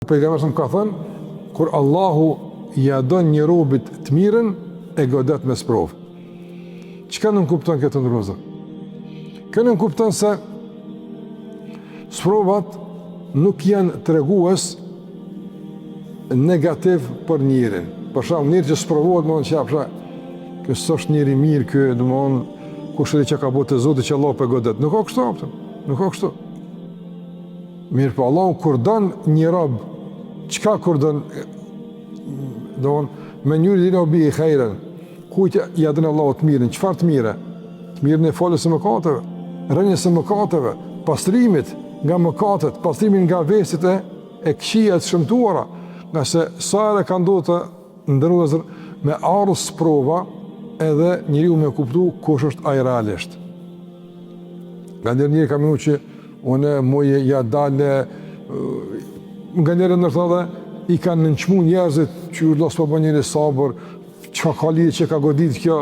pejgamberi ka thënë, kur Allahu ja don një robit të mirën, e godet me sprovë. Çka nuk kupton këtë ndërmozë? Kjo nuk kupton se sprovat nuk janë tregues negativ për njerin. Për shembull, njëri që sprovohet, më thonë çfarë, kjo s'është njëri mirë, ky domthon kushtet që ka bëu te Zoti që Allah për godet. Nuk ka kështu, nuk ka kështu. Mirë, po Allahu kur don një rob, çka kur don, domthon me njëri dini obi i khejren, kujtë ja dënë Allahu të mirën, qëfar të mire? Të mirën e falës e mëkateve, rënjës e mëkateve, pastrimit nga mëkatet, pastrimin nga vesit e këqija të shëmtuara, nga se sajre ka ndohë të ndërruazër me arës prova edhe njëriu me kuptu kush është ai realisht. Nga njëri ka minu që une moje ja dale, nga njëri nërta dhe i kanë nënqmu njerëzit që u losë për njëri sabër, që ka lidhë që ka godit kjo,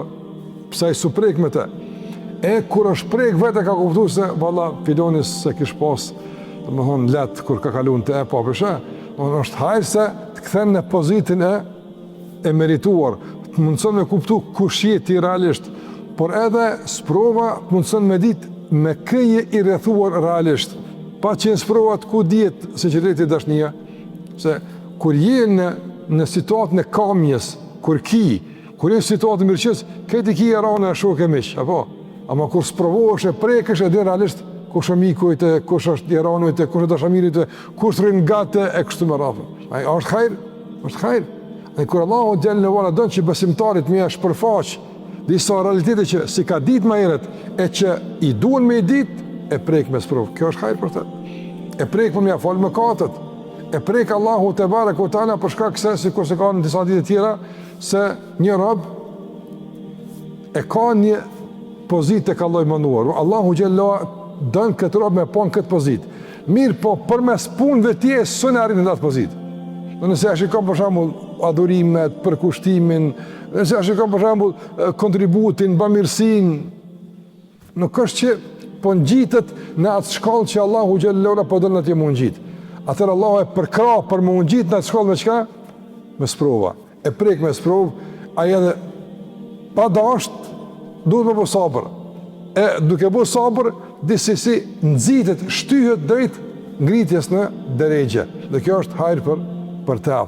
pësa i su prek me te. E kur është prek vete ka kuptu se, valla, filonis se kish pas, të më thonë, letë kur ka kalun të e pa përshe, është hajrë se të këthen në pozitin e merituar, të mundëson me kuptu kush jeti realisht, por edhe sprova të mundëson me dit me këje i rrethuar realisht, pa qenë sprovat ku djetë se që rreti dashnia, se kur jenë në situatën e kamjes, kur jenë situatë në mirëqës, këti ki e rane e shok e miq, apo? Ama kur sprovohesh e prekësh e dhe realisht, kush e mikujte, kush është i ranujte, kush e dashamirite, kush rrinë gate e kështu me rafë. A është hajrë? është hajrë. Dhe kur Allahu Gjellë në Vala dënë që besimtarit me e shpërfaq disa realitete që si ka dit ma heret, e që i duen me i dit, e prek me sprovë. Kjo është hajrë për të. E prek për me a falë më katët. E prek Allahu te barek o ta'ala për shkak se, si kur se ka në disa ditë tjera, se një rab e ka një pozit të ka loj mënuar. Allahu Gjellë dënë këtë rab me pon këtë pozit. Mirë po, për mes punëve tje, së në arrinë në atë pozit. Nëse e shikon për shembull adhurimet, përkushtimin, nëse e shikon për shembull kontributin, bamirësinë, nuk është që po ngjitet në atë shkallë që Allahu xhallahu po don atje mund ngjit. Atëherë Allahu e përkrah për mund ngjit në atë shkallë me çka? Me sprova. E prek me sprovë, ai edhe pa dasht duhet me bëj sabër. E duke bëj sabër, disi nxitet, shtyhet drejt ngritjes në drejgje. Dhe kjo është hajër për te.